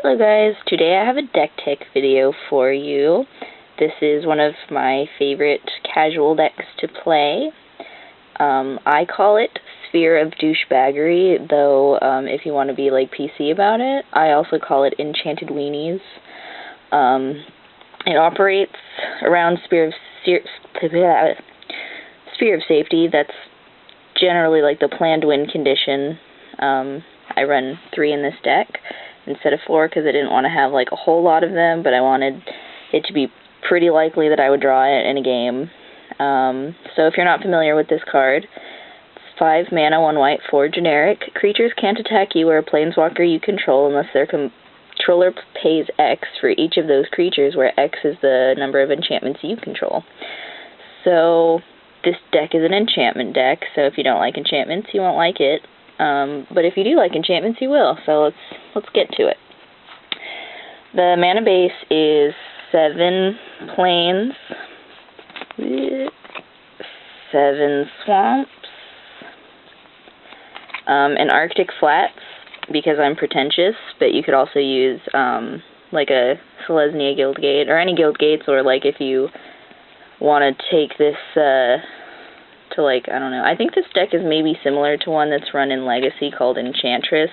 Hello guys, today I have a deck tech video for you. This is one of my favorite casual decks to play. I call it Sphere of Douchebaggery, though if you want to be like PC about it, I also call it Enchanted Weenies. It operates around Sphere of Safety. That's generally like the planned win condition. I run 3 in this deck instead of 4 because I didn't want to have like a whole lot of them, but I wanted it to be pretty likely that I would draw it in a game. So if you're not familiar with this card, it's 5 mana, 1 white, 4 generic. Creatures can't attack you or a planeswalker you control unless their controller pays X for each of those creatures, where X is the number of enchantments you control. So this deck is an enchantment deck, so if you don't like enchantments, you won't like it. But if you do like enchantments, you will. So let's get to it. The mana base is 7 plains, 7 swamps, and Arctic flats, because I'm pretentious, but you could also use like a Selesnya Guildgate, or any Guildgates, or like if you want to take this to, like, I don't know. I think this deck is maybe similar to one that's run in Legacy called Enchantress,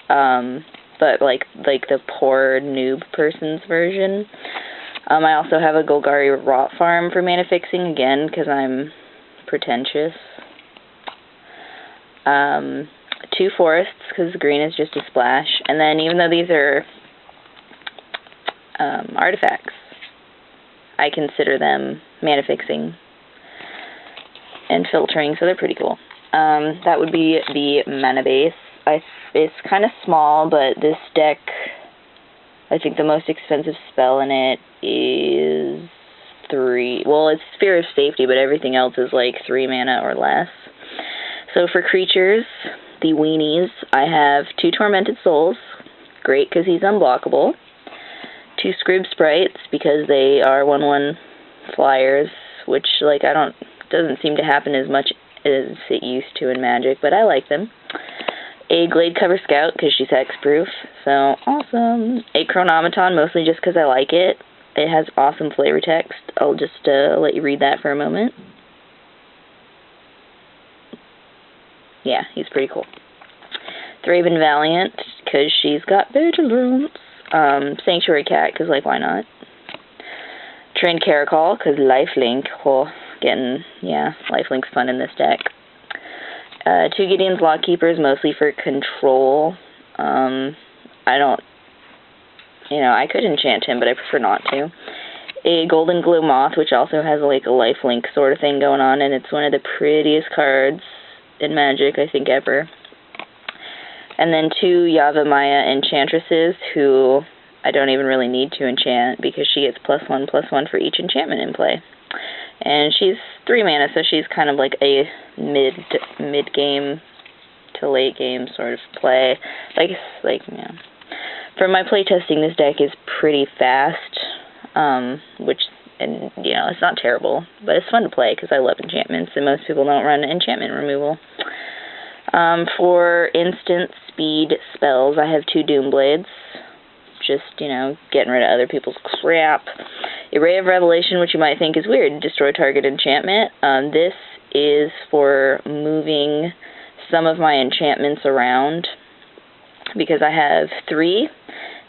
but like the poor noob person's version. I also have a Golgari Rot Farm for mana fixing, again, because I'm pretentious. 2 forests, because green is just a splash. And then, even though these are artifacts, I consider them mana fixing and filtering, so they're pretty cool. That would be the mana base. It's kind of small, but this deck, I think the most expensive spell in it is 3. Well, it's Sphere of Safety, but everything else is like 3 mana or less. So for creatures, the weenies, I have 2 Tormented Souls. Great, because he's unblockable. 2 Scrib Sprites, because they are 1/1 flyers, which, like, doesn't seem to happen as much as it used to in Magic, but I like them. A Gladecover Scout, because she's hexproof, so awesome. A Chronomaton, mostly just because I like it. It has awesome flavor text. I'll just let you read that for a moment. Yeah, he's pretty cool. Thraben Valiant, because she's got vigilance. Sanctuary Cat, because, like, why not? Trained Caracal, because lifelink. Oh, lifelink's fun in this deck. 2 Gideon's Lockkeepers, mostly for control. I could enchant him, but I prefer not to. A Golden Glow Moth, which also has like a lifelink sort of thing going on, and it's one of the prettiest cards in Magic, I think, ever. And then 2 Yavimaya Enchantresses, who I don't even really need to enchant, because she gets +1/+1 for each enchantment in play. And she's 3 mana, so she's kind of like a mid-game to late game sort of play. For my playtesting, this deck is pretty fast, it's not terrible, but it's fun to play because I love enchantments, and most people don't run enchantment removal. For instant speed spells, I have 2 Doomblades, just, getting rid of other people's crap. A Ray of Revelation, which you might think is weird, destroy target enchantment. This is for moving some of my enchantments around, because I have 3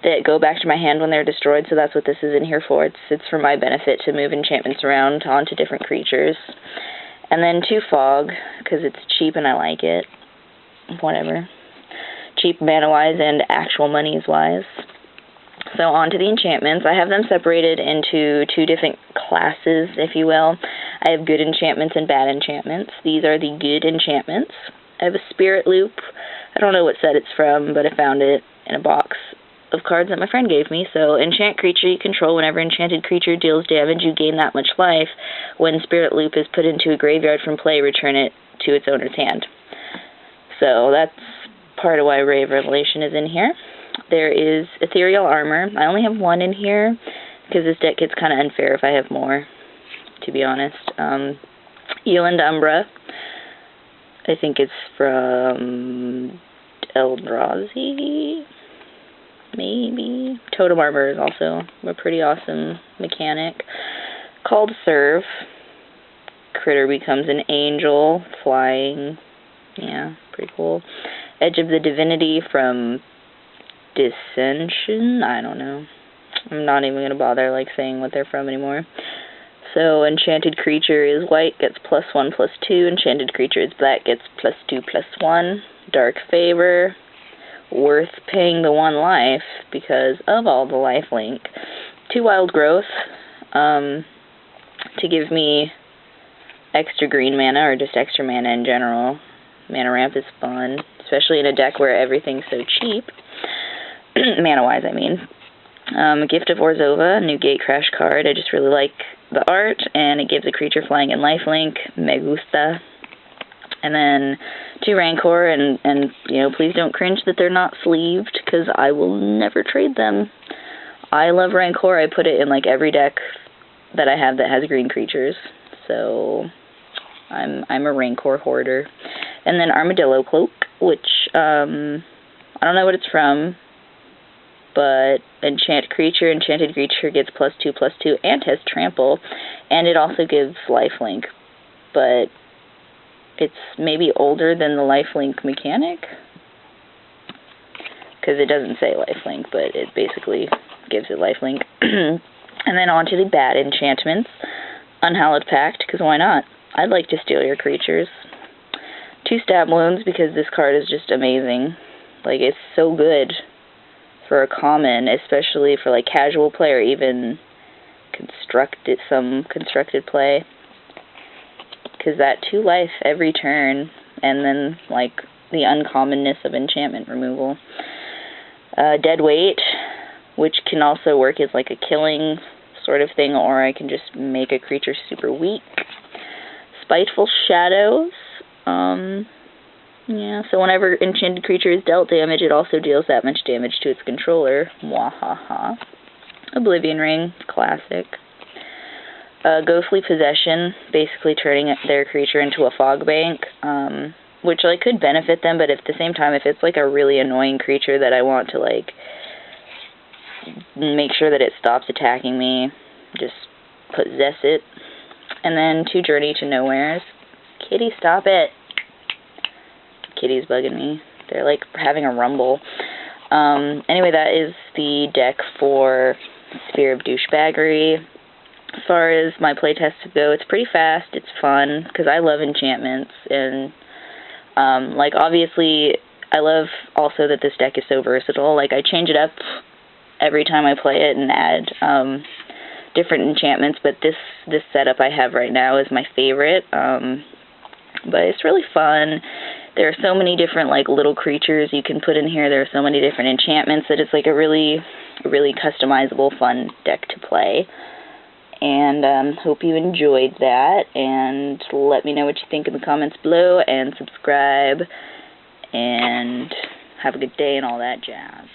that go back to my hand when they're destroyed, so that's what this is in here for. It's for my benefit to move enchantments around onto different creatures. And then 2 Fog, because it's cheap and I like it. Whatever. Cheap mana-wise and actual monies-wise. So on to the enchantments. I have them separated into 2 different classes, if you will. I have good enchantments and bad enchantments. These are the good enchantments. I have a Spirit Loop. I don't know what set it's from, but I found it in a box of cards that my friend gave me. So, enchant creature you control. Whenever enchanted creature deals damage, you gain that much life. When Spirit Loop is put into a graveyard from play, return it to its owner's hand. So that's part of why Ray of Revelation is in here. There is Ethereal Armor. I only have 1 in here, because this deck gets kind of unfair if I have more, to be honest. Eland Umbra. I think it's from Eldrazi. maybe. Totem Armor is also a pretty awesome mechanic. Call to Serve. Critter becomes an angel, flying. Yeah, pretty cool. Edge of the Divinity from Dissension? I don't know. I'm not even going to bother saying what they're from anymore. So, enchanted creature is white, gets +1/+2. Enchanted creature is black, gets +2/+1. Dark Favor. Worth paying the 1 life because of all the lifelink. 2 Wild Growth to give me extra green mana, or just extra mana in general. Mana ramp is fun, especially in a deck where everything's so cheap. Mana-wise, I mean. Gift of Orzhova, new Gatecrash card. I just really like the art, and it gives a creature flying and lifelink. Me gusta. And then 2 Rancor, and please don't cringe that they're not sleeved, because I will never trade them. I love Rancor. I put it in every deck that I have that has green creatures. So I'm a Rancor hoarder. And then Armadillo Cloak, which I don't know what it's from, but enchanted creature gets +2/+2 and has trample, and it also gives lifelink, but it's maybe older than the lifelink mechanic, because it doesn't say lifelink, but it basically gives it lifelink. And then on to the bad enchantments. Unhallowed Pact, because why not? I'd like to steal your creatures. 2 Stab Wounds, because this card is just amazing. It's so good for a common, especially for casual play or even some constructed play. Because that 2 life every turn, and then the uncommonness of enchantment removal. Dead Weight, which can also work as a killing sort of thing, or I can just make a creature super weak. Spiteful Shadows. Yeah, so whenever enchanted creature is dealt damage, it also deals that much damage to its controller. Mwahaha. Oblivion Ring, classic. Ghostly Possession, basically turning their creature into a fog bank, which could benefit them, but at the same time, if it's a really annoying creature that I want to make sure that it stops attacking me, just possess it. And then 2 Journey to Nowheres. Kitty, stop it. Kitty's bugging me. They're having a rumble. Anyway, that is the deck for Sphere of Douchebaggery. As far as my playtests go, it's pretty fast, it's fun, because I love enchantments, and, obviously, I love also that this deck is so versatile. I change it up every time I play it and add, different enchantments, but this setup I have right now is my favorite, but it's really fun. There are so many different, little creatures you can put in here. There are so many different enchantments that it's, a really, really customizable, fun deck to play. And hope you enjoyed that, and let me know what you think in the comments below, and subscribe, and have a good day and all that jazz.